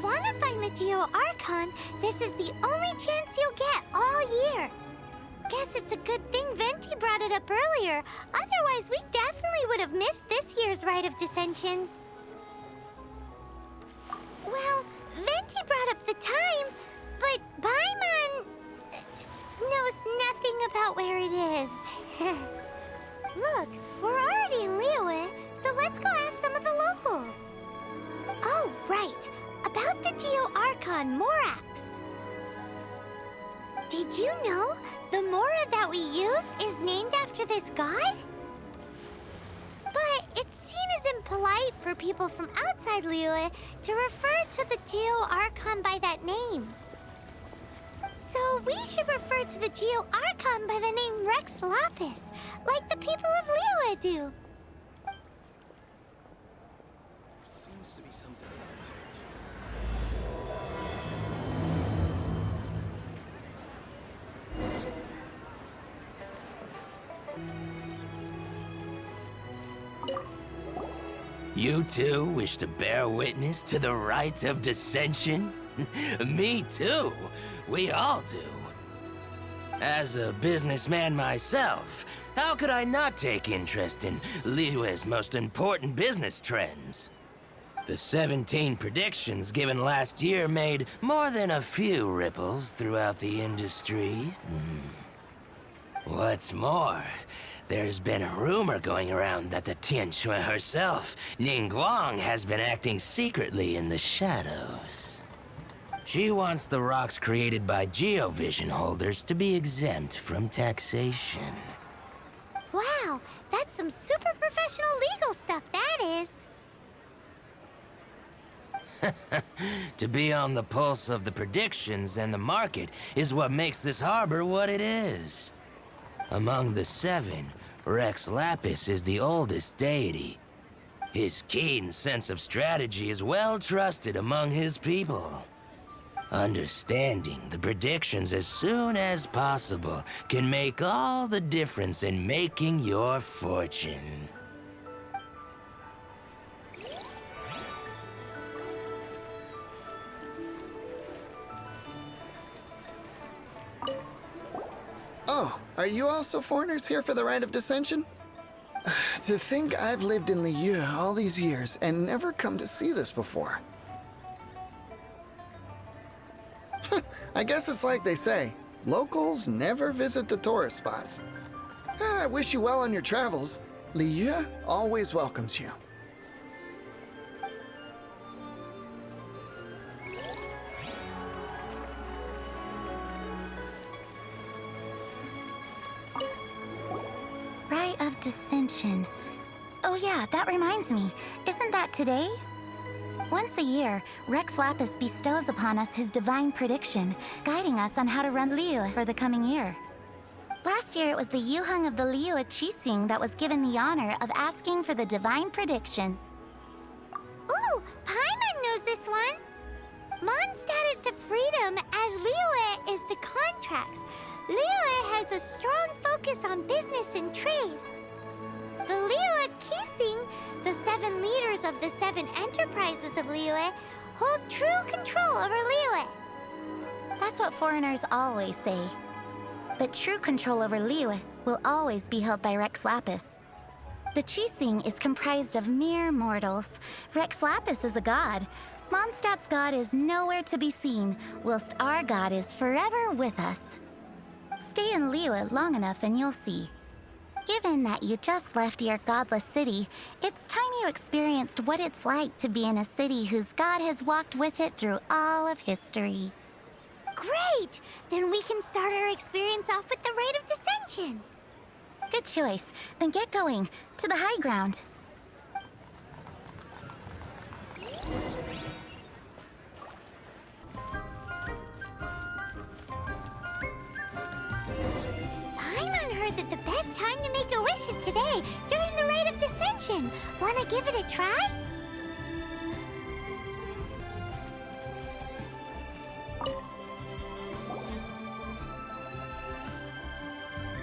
want to find the Geo Archon, this is the only chance you'll get all year. Guess it's a good thing Venti brought it up earlier. Otherwise, we definitely would have missed this year's Rite of Descension. Well, Venti brought up the time, but Paimon knows nothing about where it is. Look, we're already in Liyue, so let's go ask some of the locals. Oh, right. About the Geo Archon Morax. Did you know the Mora that we use is named after this god? But it's seen as impolite for people from outside Liyue to refer to the Geo Archon by that name. So we should refer to the Geo Archon by the name Rex Lapis, like the people of Liyue do. Seems to be something. You too wish to bear witness to the rite of descension? Me too. We all do. As a businessman myself, how could I not take interest in Liyue's most important business trends? The 17 predictions given last year made more than a few ripples throughout the industry. What's more, there's been a rumor going around that the Tianxue herself, Ningguang, has been acting secretly in the shadows. She wants the rocks created by Geovision holders to be exempt from taxation. Wow, that's some super professional legal stuff, that is. To be on the pulse of the predictions and the market is what makes this harbor what it is. Among the 7, Rex Lapis is the oldest deity. His keen sense of strategy is well trusted among his people. Understanding the predictions as soon as possible can make all the difference in making your fortune. Oh, are you also foreigners here for the Rite of Descension? To think I've lived in Liyue all these years and never come to see this before. I guess it's like they say, locals never visit the tourist spots. I wish you well on your travels. Liyue always welcomes you. Rite of Descension. Oh yeah, that reminds me. Isn't that today? Once a year, Rex Lapis bestows upon us his divine prediction, guiding us on how to run Liyue for the coming year. Last year, it was the Yuheng of the Liyue Qixing that was given the honor of asking for the divine prediction. Ooh, Paimon knows this one. Mondstadt is to freedom as Liyue is to contracts. Liyue has a strong focus on business and trade. The Liyue Qixing, the 7 leaders of the 7 enterprises of Liyue, hold true control over Liyue. That's what foreigners always say. But true control over Liyue will always be held by Rex Lapis. The Qixing is comprised of mere mortals. Rex Lapis is a god. Mondstadt's god is nowhere to be seen, whilst our god is forever with us. Stay in Liyue long enough and you'll see. Given that you just left your godless city, it's time you experienced what it's like to be in a city whose god has walked with it through all of history. Great! Then we can start our experience off with the Rite of Descension. Good choice. Then get going. To the high ground. Paimon heard that the best time to make a wish is today, during the Rite of Descension. Wanna give it a try?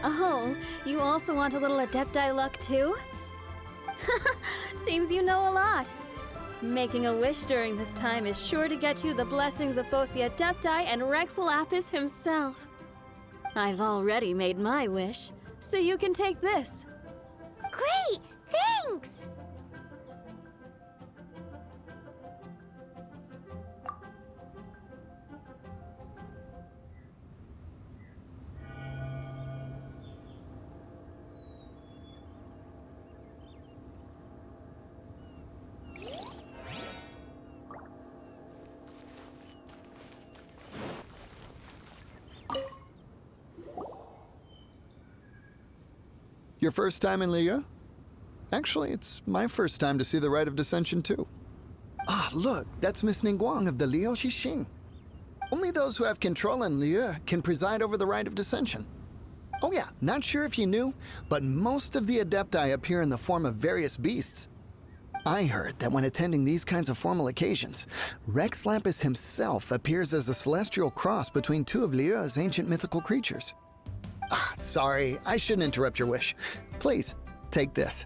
Oh, you also want a little Adepti luck too? Seems you know a lot. Making a wish during this time is sure to get you the blessings of both the Adepti and Rex Lapis himself. I've already made my wish, so you can take this. Great! Thanks! Your first time in Liyue? Actually, it's my first time to see the Rite of Descension, too. Ah, look, that's Miss Ningguang of the Liu Xixing. Only those who have control in Liyue can preside over the Rite of Descension. Oh yeah, not sure if you knew, but most of the Adepti appear in the form of various beasts. I heard that when attending these kinds of formal occasions, Rex Lapis himself appears as a celestial cross between two of Liyue's ancient mythical creatures. Ah, sorry, I shouldn't interrupt your wish. Please, take this.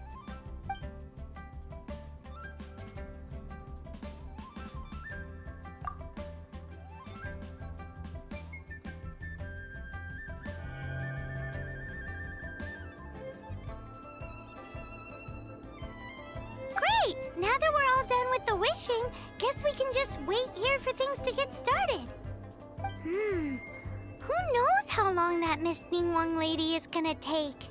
Great! Now that we're all done with the wishing, guess we can just wait here for things to get started. Who knows how long that Miss Ningguang lady is gonna take?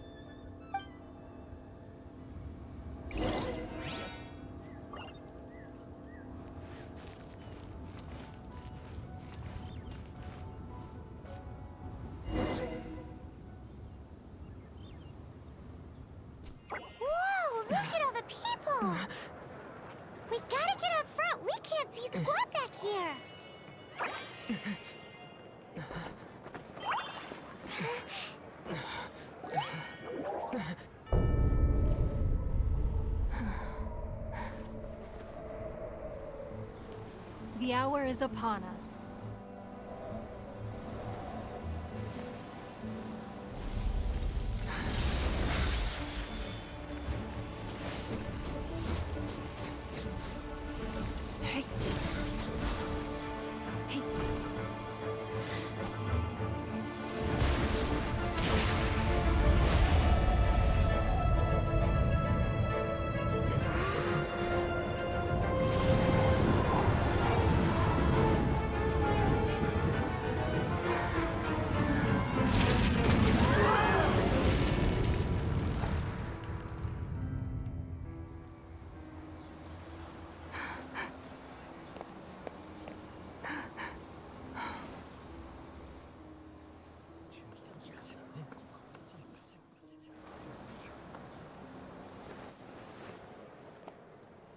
Whoa, look at all the people! We gotta get up front. We can't see squat back here. The hour is upon us.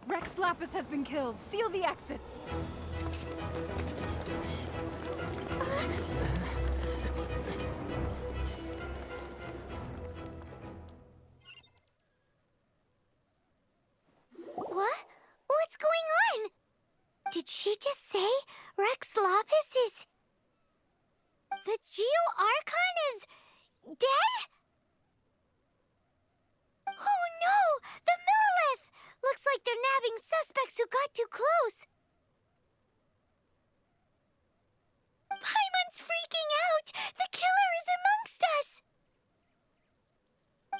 Rex Lapis has been killed. Seal the exits. What? What's going on? Did she just say Rex Lapis is... The Geo Archon is... dead? Oh no! The Millilith! Looks like they're nabbing suspects who got too close. Paimon's freaking out! The killer is amongst us!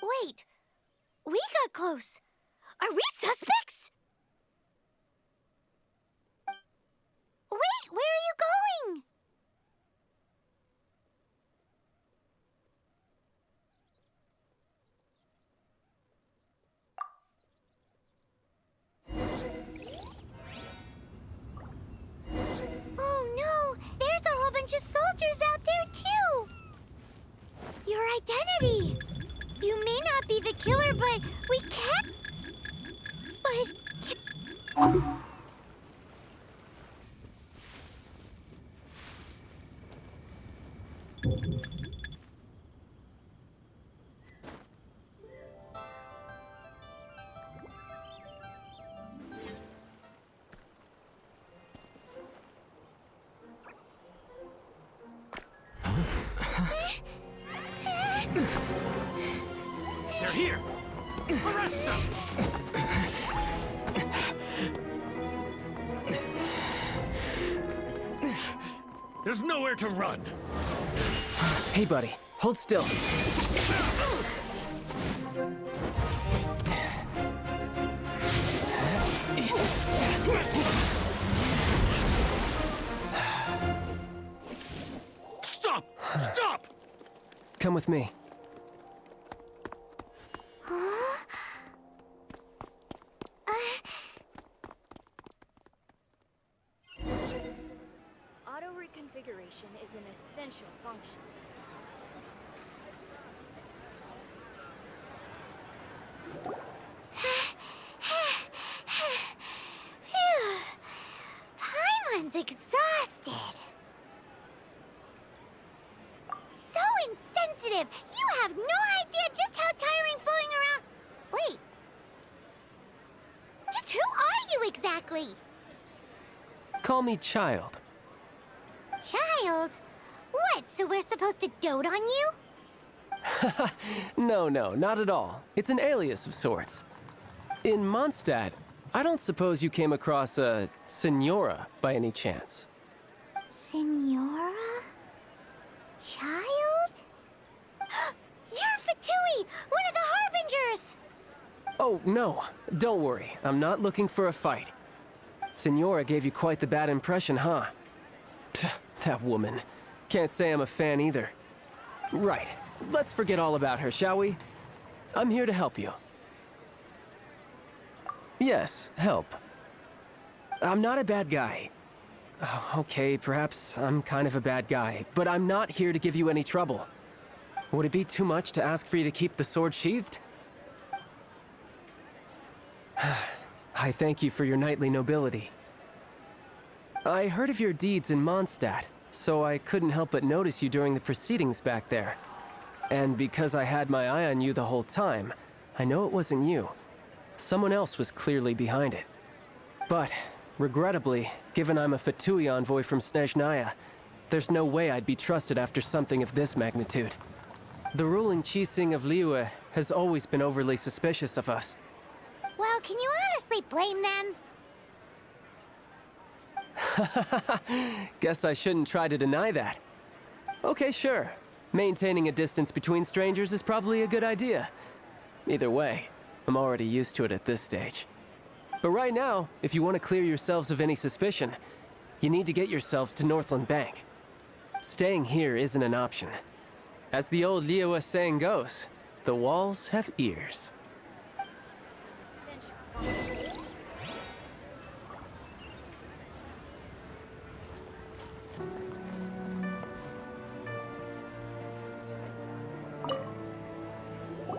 Wait. We got close. Are we suspects? Wait, where are you going? Oh no, there's a whole bunch of soldiers out there too. Your identity. You may not be the killer, but we can't... But... They're here! Arrest them! There's nowhere to run. Hey, buddy. Hold still. Stop! Stop! Come with me. Auto reconfiguration is an essential function. Phew. Paimon's exhausted. So insensitive! You have no idea just how tiring floating around... Wait. Just who are you exactly? Call me Child. Child? What, so we're supposed to dote on you? No, not at all. It's an alias of sorts. In Mondstadt, I don't suppose you came across a Senora by any chance. Senora? Child? You're Fatui, one of the Harbingers! Oh, no. Don't worry. I'm not looking for a fight. Senora gave you quite the bad impression, huh? That woman. Can't say I'm a fan either. Right. Let's forget all about her, shall we? I'm here to help you. Yes, help. I'm not a bad guy. Oh, okay, perhaps I'm kind of a bad guy, but I'm not here to give you any trouble. Would it be too much to ask for you to keep the sword sheathed? I thank you for your knightly nobility. I heard of your deeds in Mondstadt, so I couldn't help but notice you during the proceedings back there. And because I had my eye on you the whole time, I know it wasn't you. Someone else was clearly behind it. But, regrettably, given I'm a Fatui envoy from Snezhnaya, there's no way I'd be trusted after something of this magnitude. The ruling Qixing of Liyue has always been overly suspicious of us. Well, can you honestly blame them? Guess I shouldn't try to deny that. Okay, sure. Maintaining a distance between strangers is probably a good idea. Either way, I'm already used to it at this stage. But right now, if you want to clear yourselves of any suspicion, you need to get yourselves to Northland Bank. Staying here isn't an option. As the old Liyue saying goes, the walls have ears.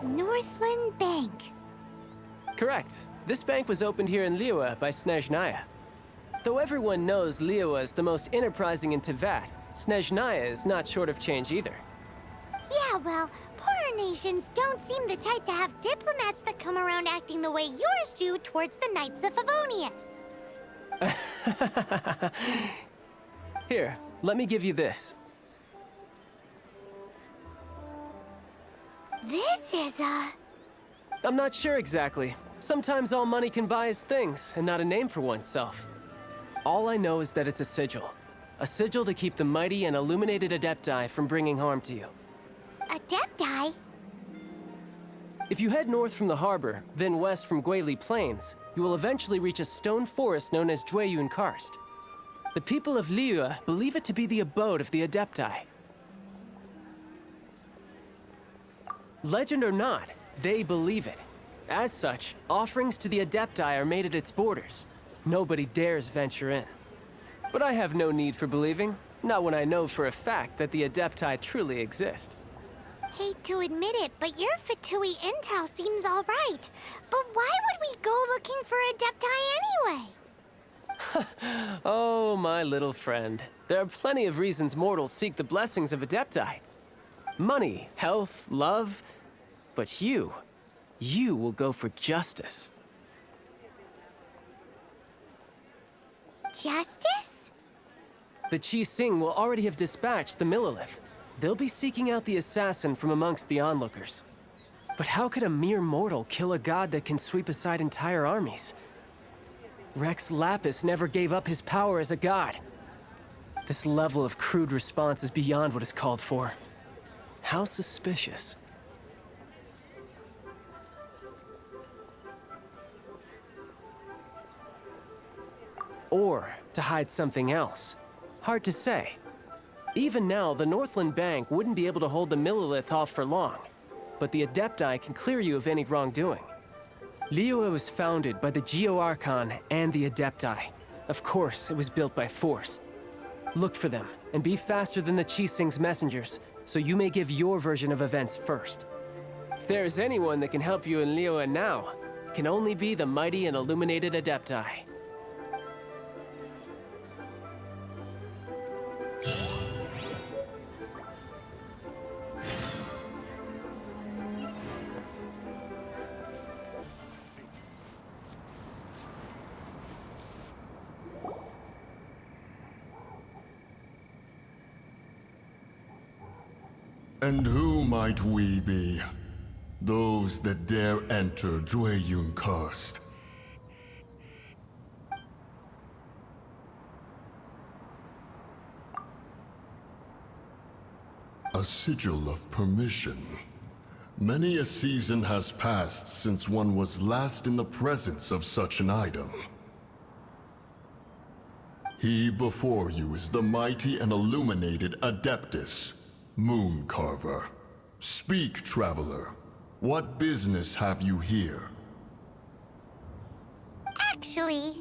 Northland Bank. Correct. This bank was opened here in Liyue by Snezhnaya. Though everyone knows Liyue is the most enterprising in Teyvat, Snezhnaya is not short of change either. Yeah, well, poorer nations don't seem the type to have diplomats that come around acting the way yours do towards the Knights of Favonius. Here, let me give you this. This is a... I'm not sure exactly. Sometimes all money can buy is things, and not a name for oneself. All I know is that it's a sigil. A sigil to keep the mighty and illuminated Adepti from bringing harm to you. Adepti? If you head north from the harbor, then west from Guili Plains, you will eventually reach a stone forest known as Jueyun Karst. The people of Liyue believe it to be the abode of the Adepti. Legend or not, they believe it. As such, offerings to the Adepti are made at its borders. Nobody dares venture in. But I have no need for believing, not when I know for a fact that the Adepti truly exist. Hate to admit it, but your Fatui intel seems all right. But why would we go looking for Adepti anyway? Oh, my little friend. There are plenty of reasons mortals seek the blessings of Adepti. Money, health, love. But you will go for justice. Justice? The Qixing will already have dispatched the Millelith. They'll be seeking out the assassin from amongst the onlookers. But how could a mere mortal kill a god that can sweep aside entire armies? Rex Lapis never gave up his power as a god. This level of crude response is beyond what is called for. How suspicious. Or to hide something else. Hard to say. Even now, the Northland Bank wouldn't be able to hold the Millilith off for long, but the Adepti can clear you of any wrongdoing. Liyue was founded by the Geo Archon and the Adepti. Of course, it was built by force. Look for them, and be faster than the Qixing's messengers, so you may give your version of events first. If there is anyone that can help you in Liyue now, it can only be the mighty and illuminated Adepti. And who might we be? Those that dare enter Jueyun Karst. A sigil of permission. Many a season has passed since one was last in the presence of such an item. He before you is the mighty and illuminated Adeptus, Moon Carver. Speak, traveler. What business have you here? Actually,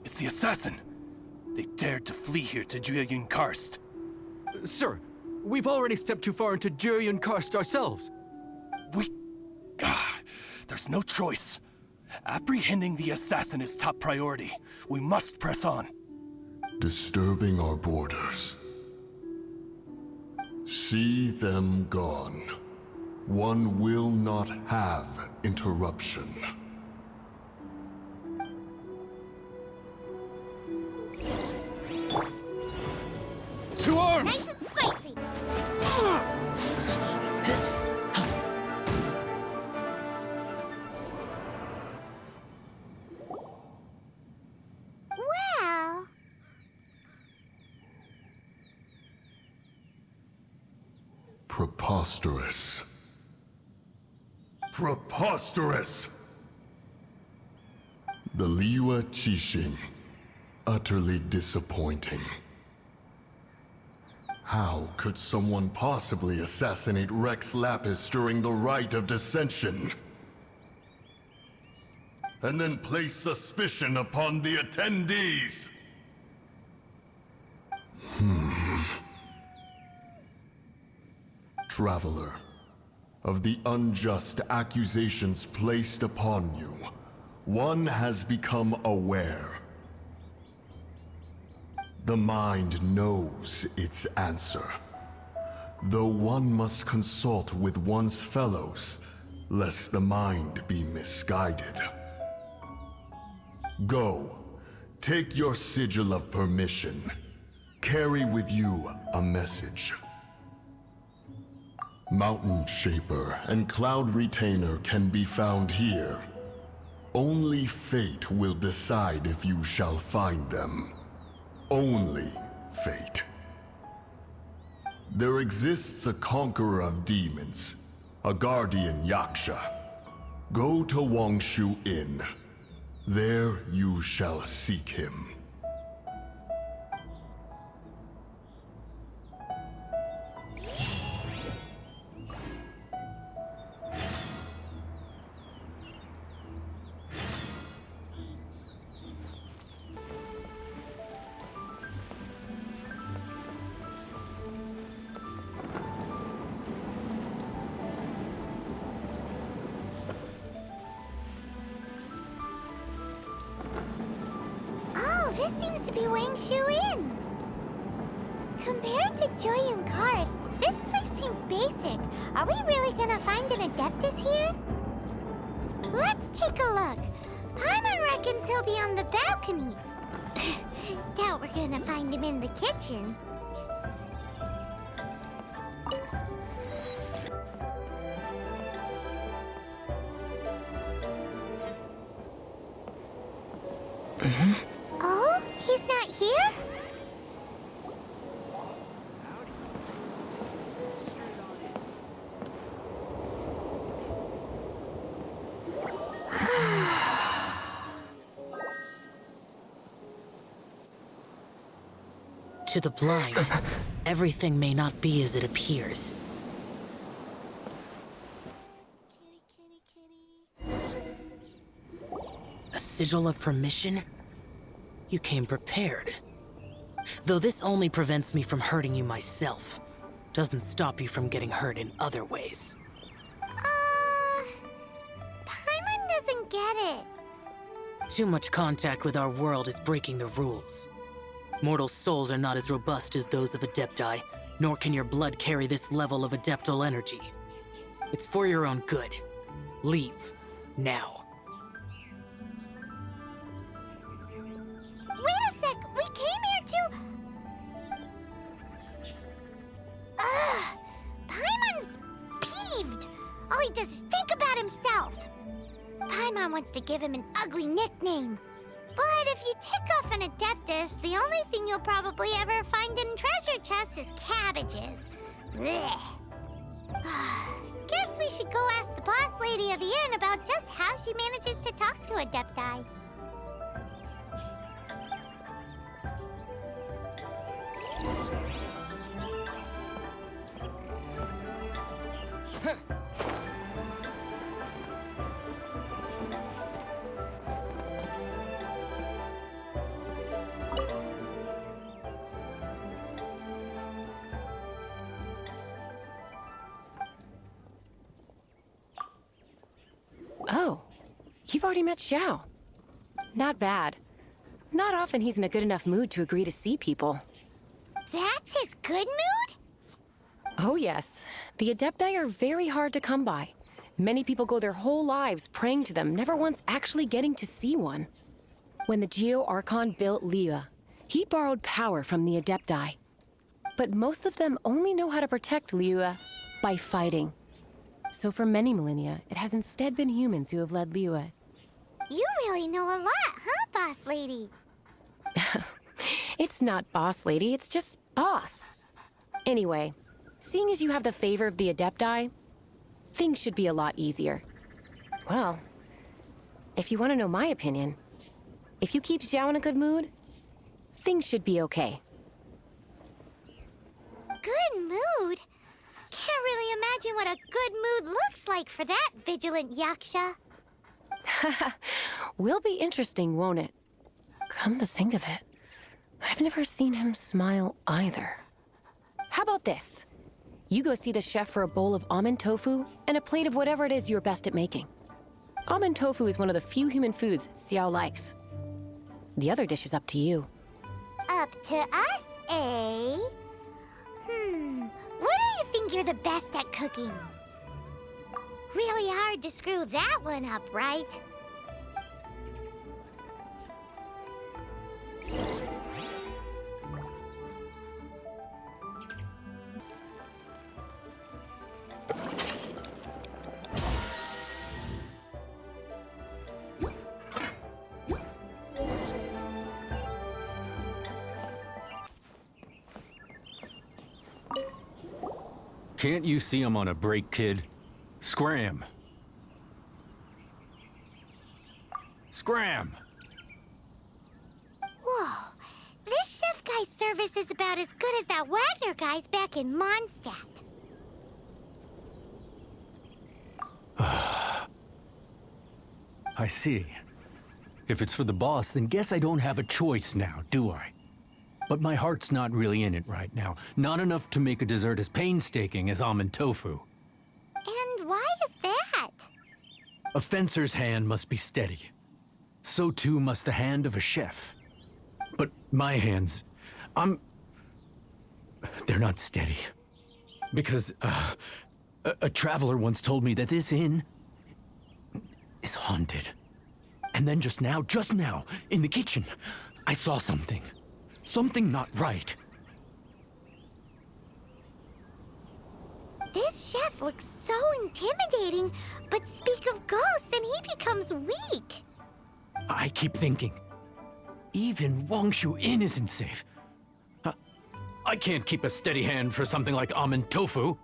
It's the assassin. They dared to flee here to Jueyun Karst. Sir, we've already stepped too far into Jueyun Karst ourselves. There's no choice. Apprehending the assassin is top priority. We must press on. Disturbing our borders. See them gone. One will not have interruption. To arms! nice and spicy. Well, Preposterous. Preposterous! The Liyue Qixing. Utterly disappointing. How could someone possibly assassinate Rex Lapis during the rite of descension? And then place suspicion upon the attendees? Traveler, of the unjust accusations placed upon you, one has become aware. The mind knows its answer, though one must consult with one's fellows, lest the mind be misguided. Go, take your sigil of permission. Carry with you a message. Mountain Shaper and Cloud Retainer can be found here. Only fate will decide if you shall find them. Only fate. There exists a conqueror of demons, a guardian Yaksha. Go to Wangshu Inn. There you shall seek him. oh, this seems to be Wangshu Inn. Compared to Jueyun Karst, this place seems basic. Are we really gonna find an Adeptus here? Let's take a look. Paimon reckons he'll be on the balcony. Doubt we're gonna find him in the kitchen. Oh, he's not here? To the blind, everything may not be as it appears. A sigil of permission? You came prepared. Though this only prevents me from hurting you myself, doesn't stop you from getting hurt in other ways. Paimon doesn't get it. Too much contact with our world is breaking the rules. Mortal souls are not as robust as those of Adepti, nor can your blood carry this level of adeptal energy. It's for your own good. Leave. Now. Wait a sec, we came here to... Ugh! Paimon's peeved! All he does is think about himself. Paimon wants to give him an ugly nickname. But if you tick off an Adeptus, the only thing you'll probably ever find in treasure chests is cabbages. Blech. Guess we should go ask the boss lady of the inn about just how she manages to talk to Adepti. Oh, you've already met Xiao. Not bad. Not often he's in a good enough mood to agree to see people. That's his good mood? Oh yes. The Adepti are very hard to come by. Many people go their whole lives praying to them, never once actually getting to see one. When the Geo Archon built Liyue, he borrowed power from the Adepti. But most of them only know how to protect Liyue by fighting. So for many millennia, it has instead been humans who have led Liyue. You really know a lot, huh, boss lady? It's not boss lady, it's just boss. Anyway, seeing as you have the favor of the Adepti, things should be a lot easier. Well, if you want to know my opinion, if you keep Xiao in a good mood, things should be okay. Good mood? Can't really imagine what a good mood looks like for that vigilant yaksha. Will be interesting, won't it? Come to think of it, I've never seen him smile either. How about this? You go see the chef for a bowl of almond tofu and a plate of whatever it is you're best at making. Almond tofu is one of the few human foods Xiao likes. The other dish is up to you. Up to us, eh? What do you think you're the best at cooking? Really hard to screw that one up, right? Can't you see I'm on a break, kid? Scram! Scram! Whoa, this chef guy's service is about as good as that Wagner guy's back in Mondstadt. I see. If it's for the boss, then guess I don't have a choice now, do I? But my heart's not really in it right now. Not enough to make a dessert as painstaking as almond tofu. And why is that? A fencer's hand must be steady. So too must the hand of a chef. But my hands, they're not steady. Because, a traveler once told me that this inn is haunted. And then just now, in the kitchen, I saw something. Something not right. This chef looks so intimidating, but speak of ghosts and he becomes weak. I keep thinking, even Wangshu Inn isn't safe. I can't keep a steady hand for something like almond tofu.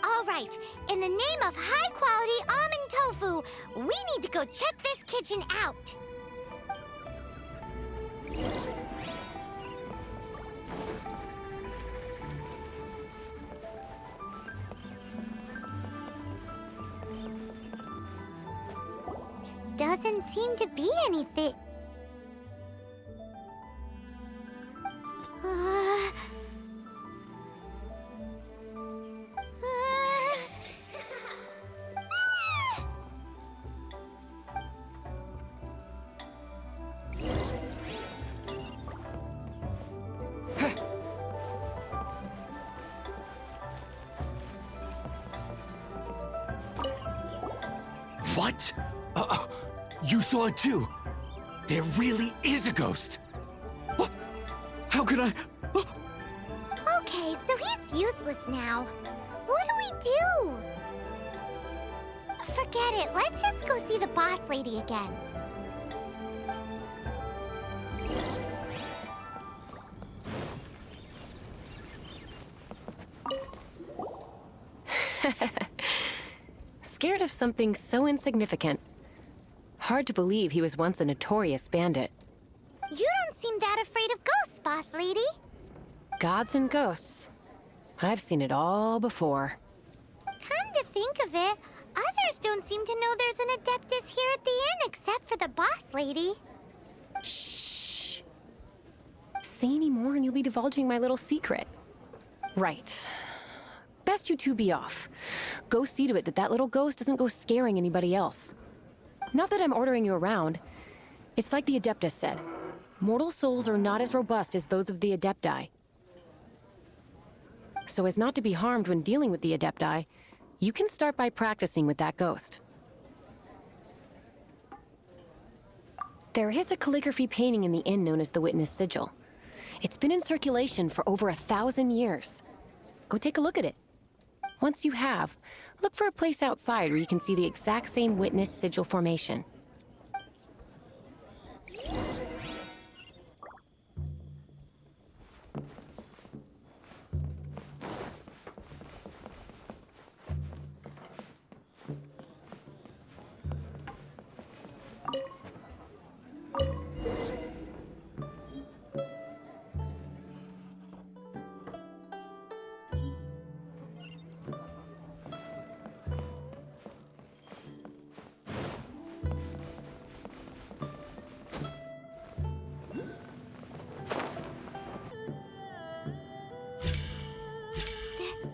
All right, in the name of high-quality almond tofu, we need to go check this kitchen out. doesn't seem to be anything. What? You saw it too? There really is a ghost! What? How could I... Okay, so he's useless now. What do we do? Forget it. Let's just go see the boss lady again. Scared of something so insignificant. Hard to believe he was once a notorious bandit. You don't seem that afraid of ghosts, boss lady. Gods and ghosts. I've seen it all before. Come to think of it, others don't seem to know there's an Adeptus here at the inn except for the boss lady. Shh. Say any more and you'll be divulging my little secret. Right. Best you two be off. Go see to it that that little ghost doesn't go scaring anybody else. Not that I'm ordering you around. It's like the Adeptus said. Mortal souls are not as robust as those of the Adepti. So as not to be harmed when dealing with the Adepti, you can start by practicing with that ghost. There is a calligraphy painting in the inn known as the Witness Sigil. It's been in circulation for over 1,000 years. Go take a look at it. Once you have, look for a place outside where you can see the exact same Witness Sigil formation.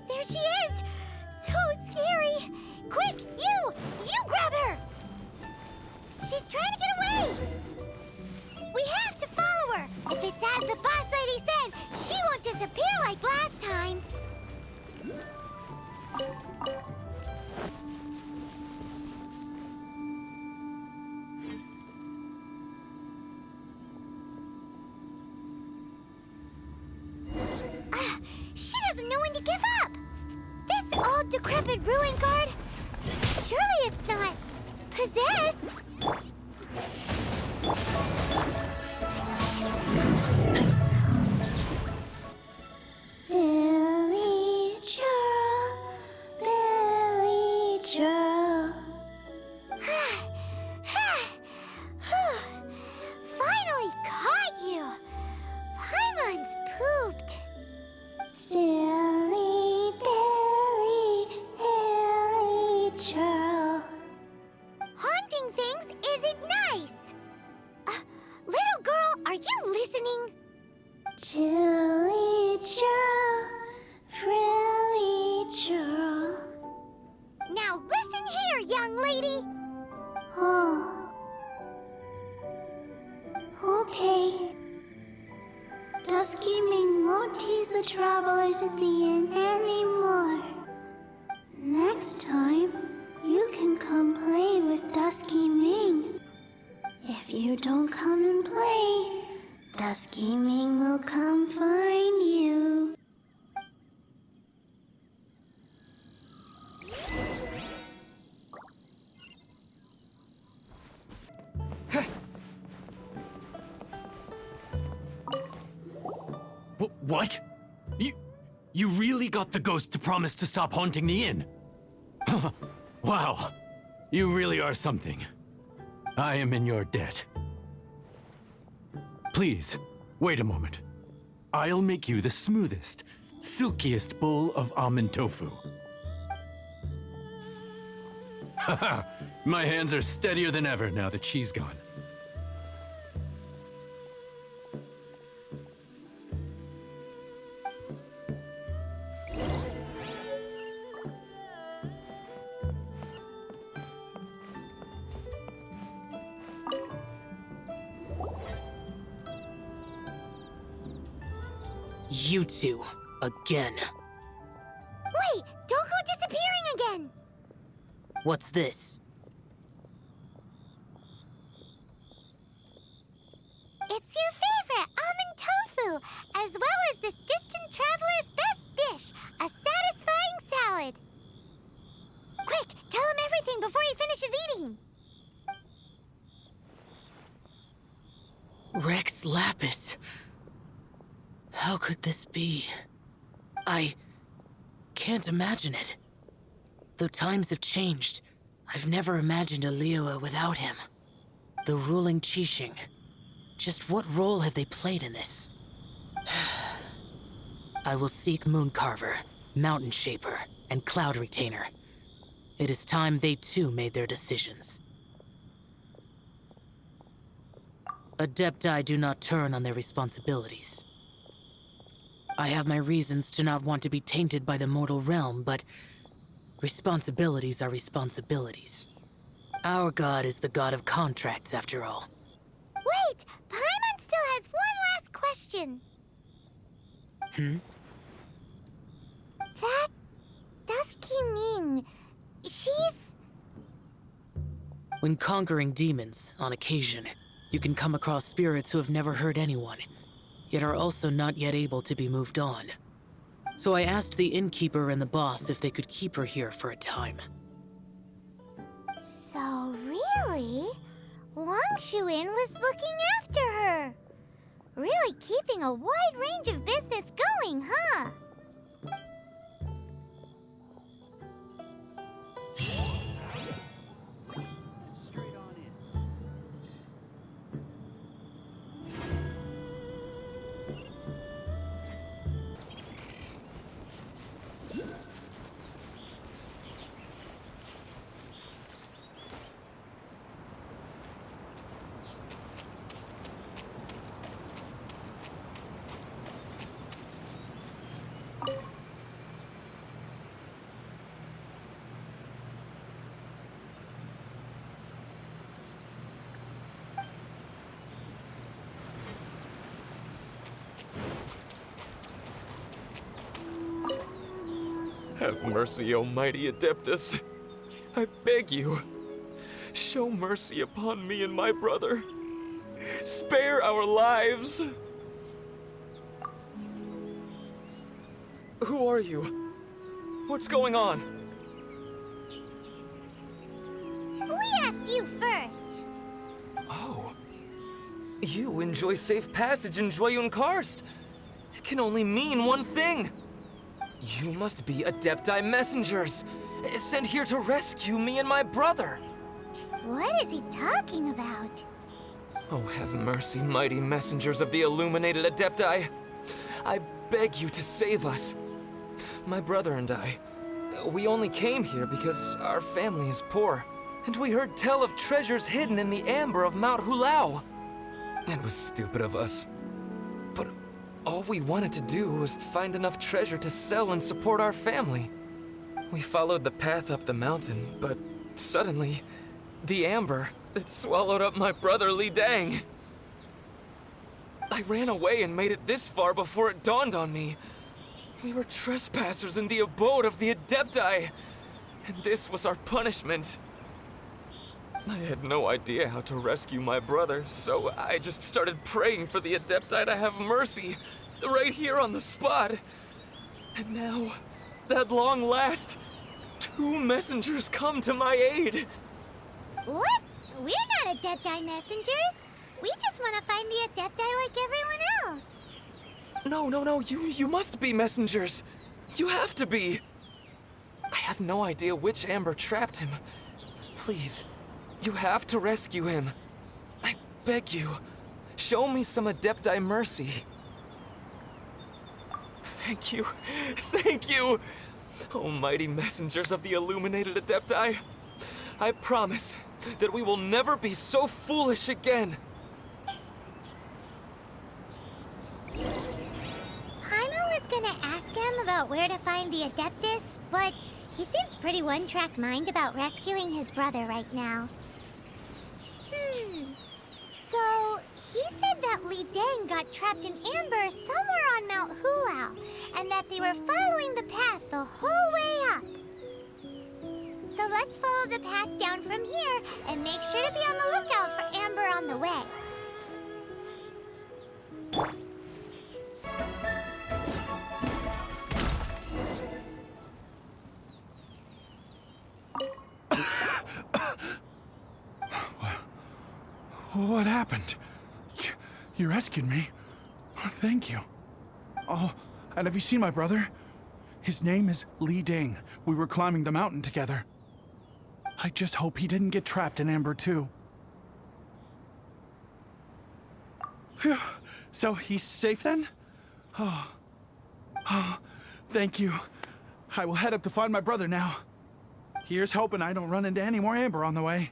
There she is! So scary! Quick, you grab her! She's trying to get away! We have to follow her! If it's as the boss lady said, she won't disappear like last time! She doesn't know when to give up! This old decrepit ruin guard? Surely it's not possessed? Silly churl, Billy churl. Finally caught you! Paimon's pooped. Silly Billy, Hilly churl. Haunting things isn't nice. Little girl, are you listening? Chilly churl, frilly churl. Now listen here, young lady. Oh. Okay. Dusky Ming won't tease the travelers at the inn anymore. Next time, you can come play with Dusky Ming. If you don't come and play, Dusky Ming will come find you. What? You really got the ghost to promise to stop haunting the inn? Wow. You really are something. I am in your debt. Please, wait a moment. I'll make you the smoothest, silkiest bowl of almond tofu. Haha, my hands are steadier than ever now that she's gone. You two, again. Wait, don't go disappearing again! What's this? It's your favorite, almond tofu, as well as this distant traveler's best dish, a satisfying salad. Quick, tell him everything before he finishes eating. Rex Lapis. How could this be? I can't imagine it. Though times have changed, I've never imagined a Liyue without him. The ruling Qixing. Just what role have they played in this? I will seek Mooncarver, Mountain Shaper, and Cloud Retainer. It is time they too made their decisions. Adepti do not turn on their responsibilities. I have my reasons to not want to be tainted by the mortal realm, but responsibilities are responsibilities. Our god is the god of contracts, after all. Wait! Paimon still has one last question. That Dusky Ming, she's... When conquering demons, on occasion, you can come across spirits who have never hurt anyone, yet are also not yet able to be moved on. So I asked the innkeeper and the boss if they could keep her here for a time. So really, Wangshuin was looking after her. Really keeping a wide range of business going, huh? Have mercy, O mighty Adeptus. I beg you, show mercy upon me and my brother. Spare our lives. Who are you? What's going on? We asked you first. Oh. You enjoy safe passage in Joyun Karst. It can only mean one thing. You must be Adepti messengers, sent here to rescue me and my brother. What is he talking about? Oh, have mercy, mighty messengers of the illuminated Adepti. I beg you to save us. My brother and I, we only came here because our family is poor, and we heard tell of treasures hidden in the amber of Mount Hulao. It was stupid of us. But all we wanted to do was find enough treasure to sell and support our family. We followed the path up the mountain, but suddenly, the amber, it swallowed up my brother Li Dang. I ran away and made it this far before it dawned on me. We were trespassers in the abode of the Adepti, and this was our punishment. I had no idea how to rescue my brother, so I just started praying for the Adepti to have mercy, right here on the spot. And now, at long last, 2 messengers come to my aid. What? We're not Adepti messengers. We just want to find the Adepti like everyone else. No, you must be messengers. You have to be. I have no idea which amber trapped him. Please, you have to rescue him. I beg you, show me some Adepti mercy. Thank you, thank you! Oh, mighty messengers of the illuminated Adepti. I promise that we will never be so foolish again. Paimon was gonna ask him about where to find the Adeptus, but he seems pretty one-track mind about rescuing his brother right now. So, he said that Li Deng got trapped in amber somewhere on Mount Hulao, and that they were following the path the whole way up. So let's follow the path down from here, and make sure to be on the lookout for amber on the way. What happened? You rescued me. Thank you. Oh, and have you seen my brother? His name is Li Deng. We were climbing the mountain together. I just hope he didn't get trapped in amber too. Phew. So he's safe then? Oh, thank you. I will head up to find my brother now. Here's hoping I don't run into any more amber on the way.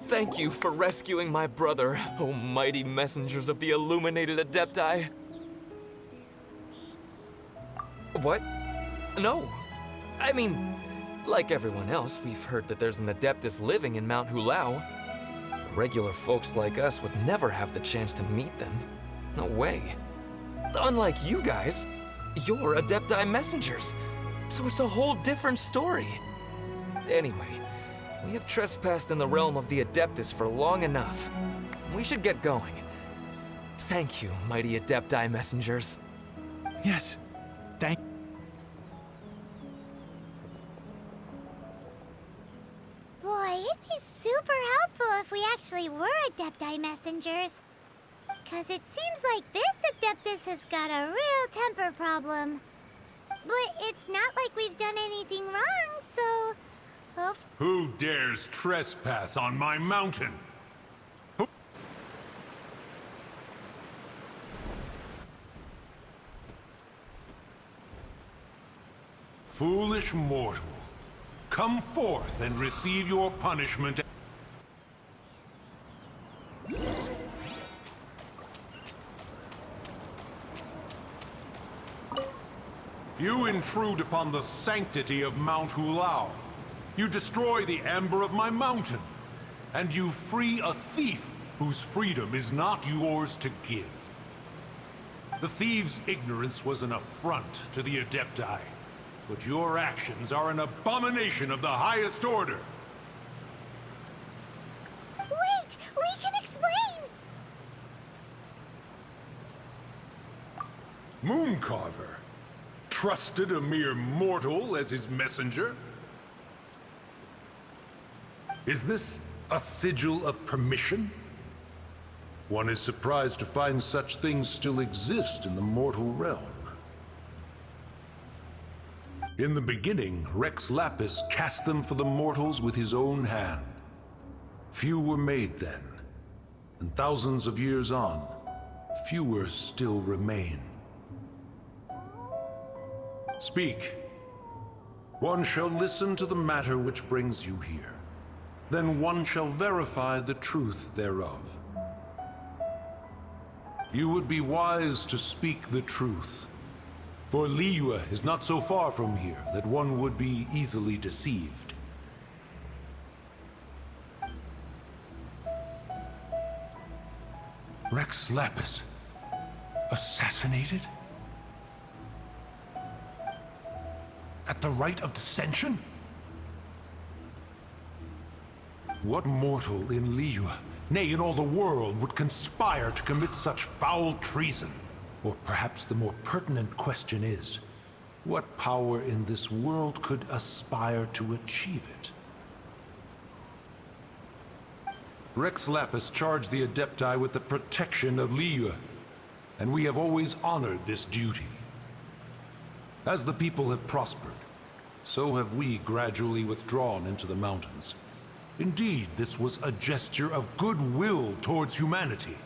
Thank you for rescuing my brother, O mighty messengers of the illuminated Adepti. What? No. I mean, like everyone else, we've heard that there's an Adeptus living in Mount Hulao. The regular folks like us would never have the chance to meet them. No way. Unlike you guys, you're Adepti messengers, so it's a whole different story. Anyway, we have trespassed in the realm of the Adeptus for long enough. We should get going. Thank you, mighty Adepti messengers. Yes, thank. Boy, it'd be super helpful if we actually were Adepti messengers. 'Cause it seems like this Adeptus has got a real temper problem. But it's not like we've done anything wrong, so... Who dares trespass on my mountain? Foolish mortal, come forth and receive your punishment. You intrude upon the sanctity of Mount Hulao. You destroy the amber of my mountain. And you free a thief whose freedom is not yours to give. The thief's ignorance was an affront to the Adepti. But your actions are an abomination of the highest order. Wait! We can explain! Mooncarver trusted a mere mortal as his messenger? Is this a sigil of permission? One is surprised to find such things still exist in the mortal realm. In the beginning, Rex Lapis cast them for the mortals with his own hand. Few were made then, and thousands of years on, fewer still remain. Speak. One shall listen to the matter which brings you here. Then one shall verify the truth thereof. You would be wise to speak the truth. For Liyue is not so far from here that one would be easily deceived. Rex Lapis, assassinated? At the rite of descension? What mortal in Liyue, nay, in all the world, would conspire to commit such foul treason? Or perhaps the more pertinent question is, what power in this world could aspire to achieve it? Rex Lapis charged the Adepti with the protection of Liyue, and we have always honored this duty. As the people have prospered, so have we gradually withdrawn into the mountains. Indeed, this was a gesture of goodwill towards humanity.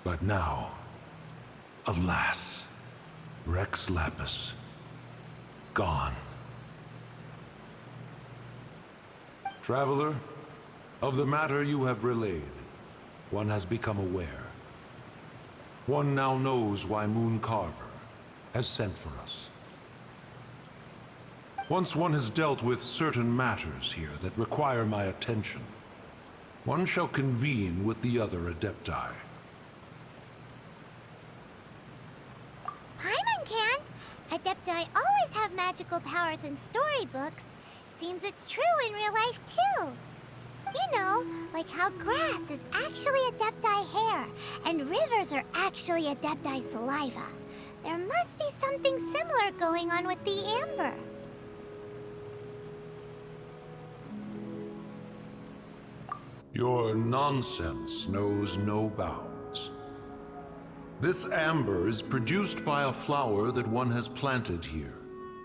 But now, alas, Rex Lapis, gone. Traveler, of the matter you have relayed, one has become aware. One now knows why Moon Carver has sent for us. Once one has dealt with certain matters here that require my attention, one shall convene with the other Adepti. Paimon can! Adepti always have magical powers in storybooks. Seems it's true in real life, too. You know, like how grass is actually Adepti hair, and rivers are actually Adepti saliva. There must be something similar going on with the amber. Your nonsense knows no bounds. This amber is produced by a flower that one has planted here,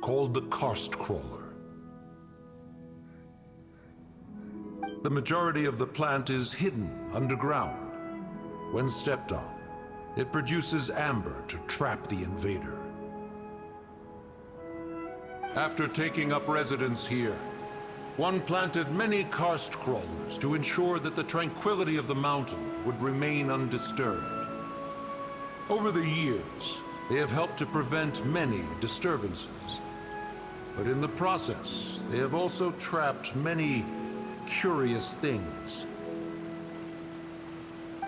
called the karst crawler. The majority of the plant is hidden underground. When stepped on, it produces amber to trap the invader. After taking up residence here, one planted many karst crawlers to ensure that the tranquility of the mountain would remain undisturbed. Over the years, they have helped to prevent many disturbances. But in the process, they have also trapped many curious things.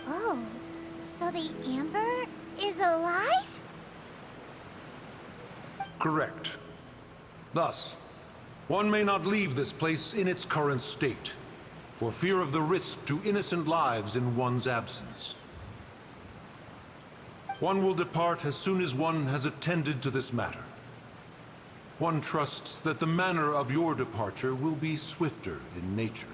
Oh, so the amber is alive? Correct. Thus, one may not leave this place in its current state, for fear of the risk to innocent lives in one's absence. One will depart as soon as one has attended to this matter. One trusts that the manner of your departure will be swifter in nature.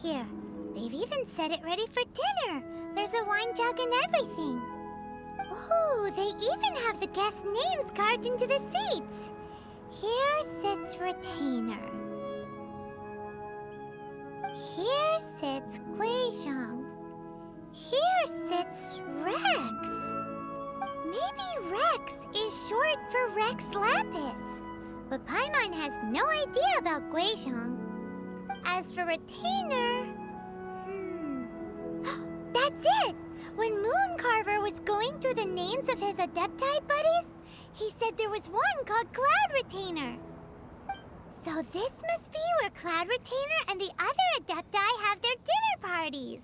Here. They've even set it ready for dinner. There's a wine jug and everything. Ooh, they even have the guests' names carved into the seats. Here sits Retainer. Here sits Guizhong. Here sits Rex. Maybe Rex is short for Rex Lapis. But Paimon has no idea about Guizhong. As for Retainer... That's it! When Mooncarver was going through the names of his Adepti buddies, he said there was one called Cloud Retainer. So this must be where Cloud Retainer and the other Adepti have their dinner parties.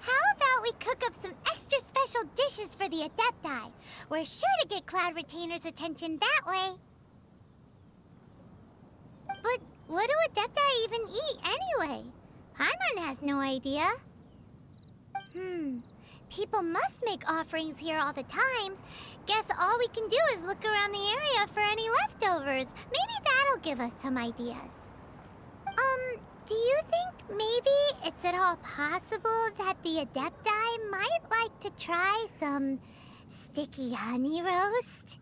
How about we cook up some extra special dishes for the Adepti? We're sure to get Cloud Retainer's attention that way. But what do Adepti even eat anyway? Paimon has no idea. People must make offerings here all the time. Guess all we can do is look around the area for any leftovers. Maybe that'll give us some ideas. Do you think maybe it's at all possible that the Adepti might like to try some sticky honey roast?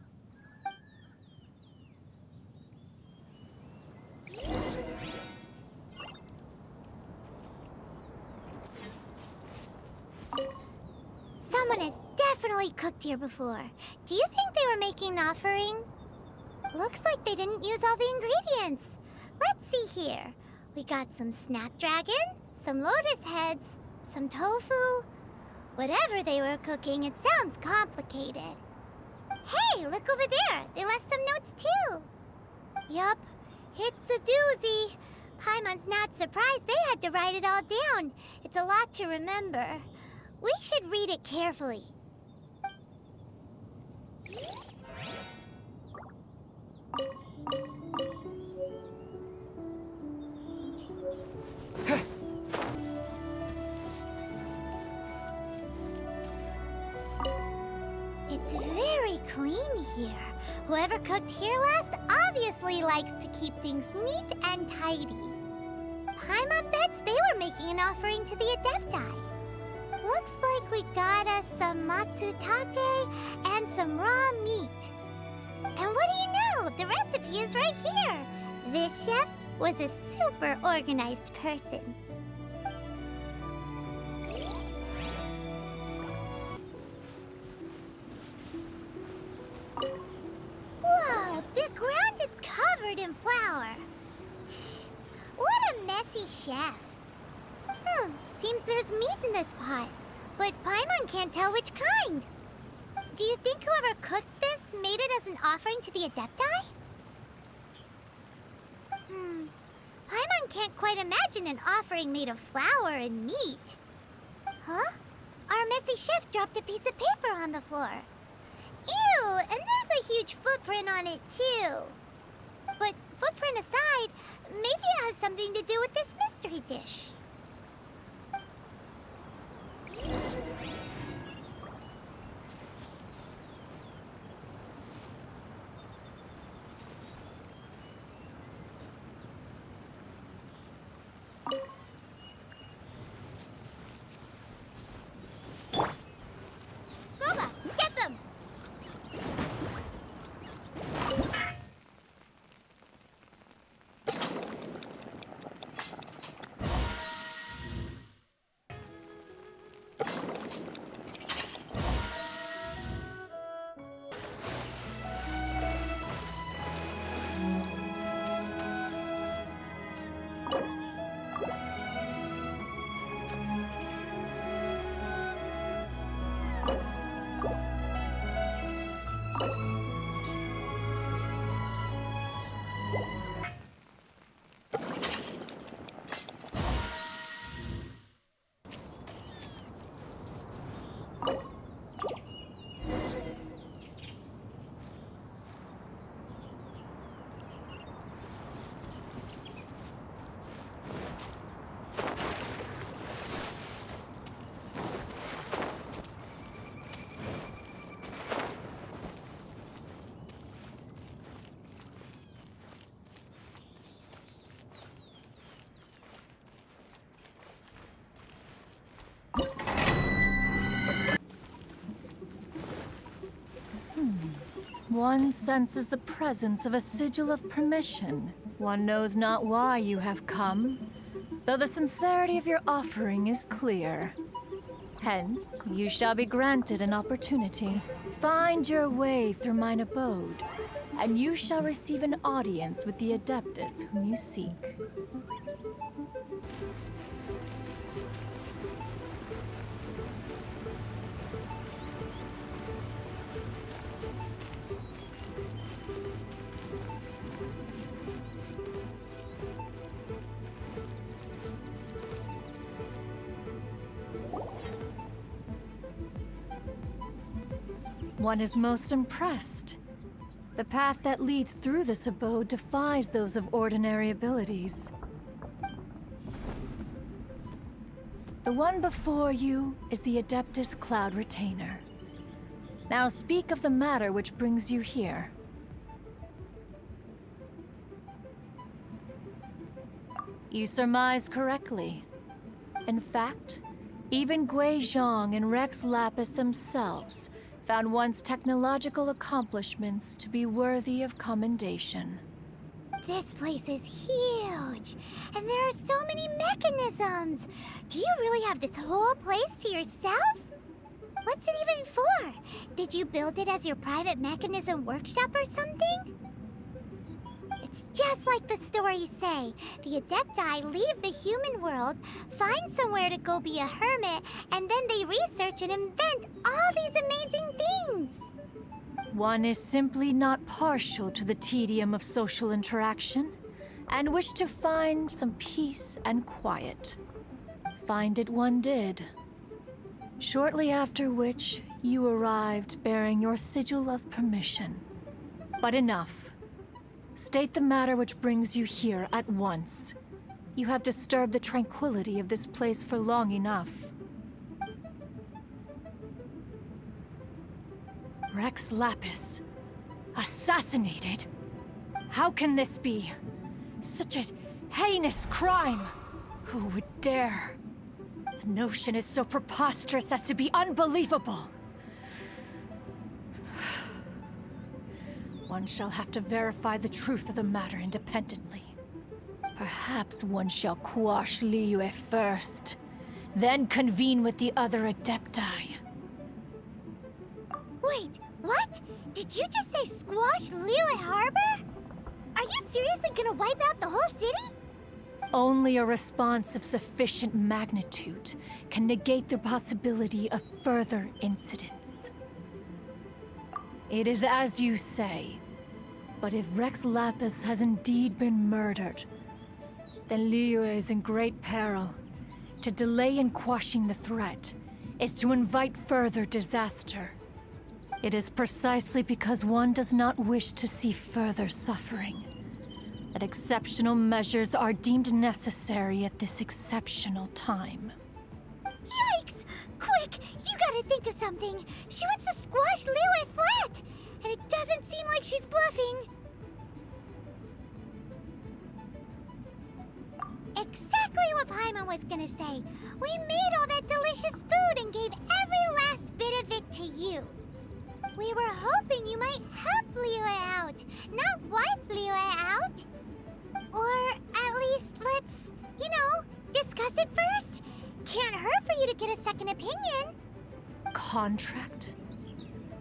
Someone has definitely cooked here before. Do you think they were making an offering? Looks like they didn't use all the ingredients. Let's see here. We got some snapdragon, some lotus heads, some tofu. Whatever they were cooking, it sounds complicated. Hey, look over there. They left some notes too. Yup, it's a doozy. Paimon's not surprised they had to write it all down. It's a lot to remember. We should read it carefully. It's very clean here. Whoever cooked here last obviously likes to keep things neat and tidy. Paimon bets they were making an offering to the Adepti. Looks like we got us some matsutake and some raw meat. And what do you know? The recipe is right here. This chef was a super organized person. Whoa, the ground is covered in flour. What a messy chef. Seems there's meat in this pot, but Paimon can't tell which kind. Do you think whoever cooked this made it as an offering to the Adepti? Paimon can't quite imagine an offering made of flour and meat. Huh? Our messy chef dropped a piece of paper on the floor. Ew, and there's a huge footprint on it too. But footprint aside, maybe it has something to do with this mystery dish. Goba, get them! One senses the presence of a sigil of permission. One knows not why you have come, though the sincerity of your offering is clear. Hence, you shall be granted an opportunity. Find your way through mine abode, and you shall receive an audience with the Adeptus whom you seek. One is most impressed. The path that leads through this abode defies those of ordinary abilities. The one before you is the Adeptus Cloud Retainer. Now speak of the matter which brings you here. You surmise correctly. In fact, even Gui Zhang and Rex Lapis themselves found one's technological accomplishments to be worthy of commendation. This place is huge, and there are so many mechanisms. Do you really have this whole place to yourself? What's it even for? Did you build it as your private mechanism workshop or something? It's just like the stories say. The Adepti leave the human world, find somewhere to go be a hermit, and then they research and invent all these amazing things. One is simply not partial to the tedium of social interaction, and wished to find some peace and quiet. Find it one did. Shortly after which, you arrived bearing your sigil of permission. But enough. State the matter which brings you here at once. You have disturbed the tranquility of this place for long enough. Rex Lapis. Assassinated? How can this be? Such a heinous crime! Who would dare? The notion is so preposterous as to be unbelievable. One shall have to verify the truth of the matter independently. Perhaps one shall quash Liyue first, then convene with the other Adepti. Wait, what? Did you just say squash Liyue Harbor? Are you seriously gonna wipe out the whole city? Only a response of sufficient magnitude can negate the possibility of further incidents. It is as you say, but if Rex Lapis has indeed been murdered, then Liyue is in great peril. To delay in quashing the threat is to invite further disaster. It is precisely because one does not wish to see further suffering that exceptional measures are deemed necessary at this exceptional time. Yikes! Quick, you gotta think of something. She wants to squash Liyue flat, and it doesn't seem like she's bluffing. Exactly what Paimon was gonna say. We made all that delicious food and gave every last bit of it to you. We were hoping you might help Liyue out, not wipe Liyue out. Or at least let's, discuss it first. Can't hurt for you to get a second opinion. Contract?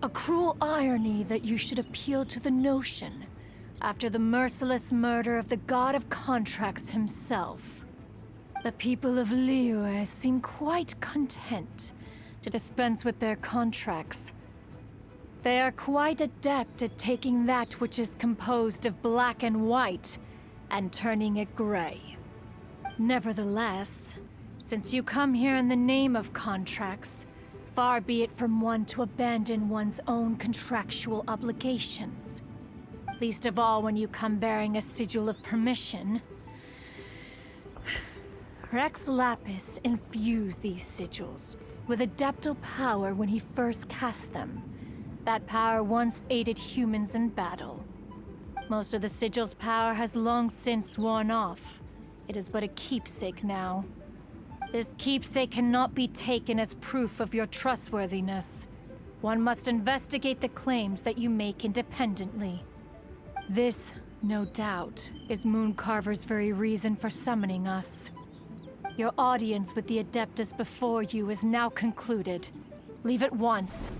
A cruel irony that you should appeal to the notion after the merciless murder of the god of contracts himself. The people of Liyue seem quite content to dispense with their contracts. They are quite adept at taking that which is composed of black and white and turning it gray. Nevertheless, since you come here in the name of contracts, far be it from one to abandon one's own contractual obligations. Least of all when you come bearing a sigil of permission. Rex Lapis infused these sigils with adeptal power when he first cast them. That power once aided humans in battle. Most of the sigil's power has long since worn off. It is but a keepsake now. This keepsake cannot be taken as proof of your trustworthiness. One must investigate the claims that you make independently. This, no doubt, is Mooncarver's very reason for summoning us. Your audience with the Adeptus before you is now concluded. Leave at once.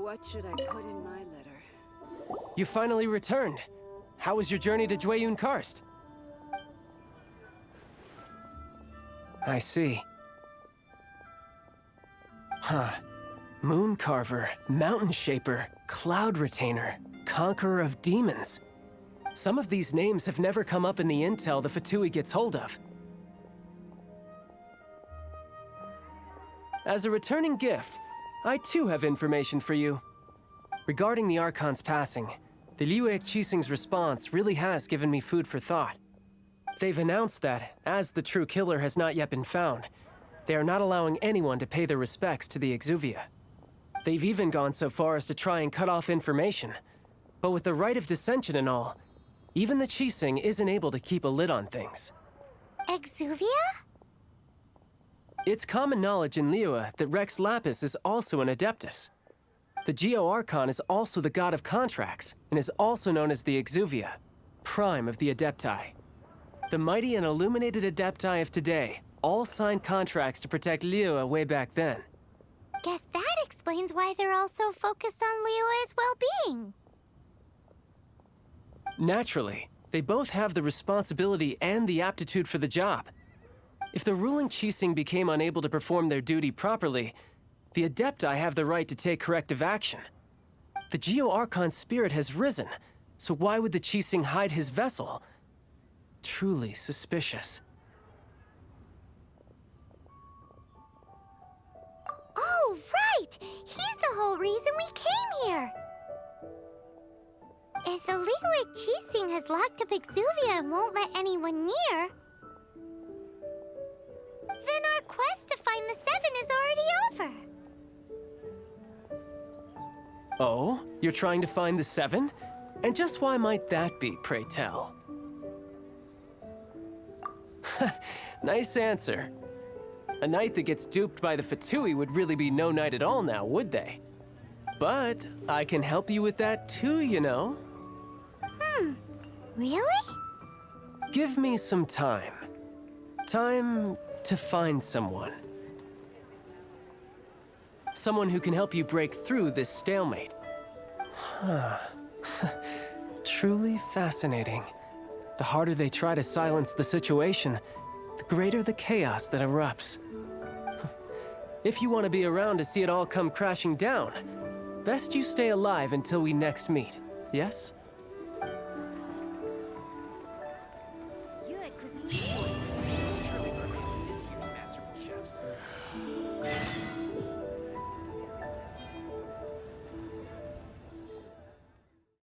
What should I put in my letter? You finally returned. How was your journey to Jueyun Karst? I see. Huh. Mooncarver, Mountain Shaper, Cloud Retainer, Conqueror of Demons. Some of these names have never come up in the intel the Fatui gets hold of. As a returning gift, I too have information for you. Regarding the Archon's passing, the Liyue Qixing's response really has given me food for thought. They've announced that, as the true killer has not yet been found, they are not allowing anyone to pay their respects to the Exuvia. They've even gone so far as to try and cut off information. But with the right of dissension and all, even the Qixing isn't able to keep a lid on things. Exuvia? It's common knowledge in Liyue that Rex Lapis is also an Adeptus. The Geo Archon is also the god of contracts, and is also known as the Exuvia, prime of the Adepti. The mighty and illuminated Adepti of today all signed contracts to protect Liyue way back then. Guess that explains why they're all so focused on Liyue's well-being. Naturally, they both have the responsibility and the aptitude for the job. If the ruling Qixing became unable to perform their duty properly, the Adepti have the right to take corrective action. The Geo Archon's spirit has risen, so why would the Qixing hide his vessel? Truly suspicious. Oh, right! He If the Liyue Qixing has locked up Exuvia and won't let anyone near, then our quest to find the seven is already over. Oh? You're trying to find the seven? And just why might that be, pray tell? Nice answer. A knight that gets duped by the Fatui would really be no knight at all now, would they? But I can help you with that too, you know. Really? Give me some time. Time to find someone. Someone who can help you break through this stalemate. Truly fascinating. The harder they try to silence the situation, the greater the chaos that erupts. If you want to be around to see it all come crashing down, best you stay alive until we next meet, yes?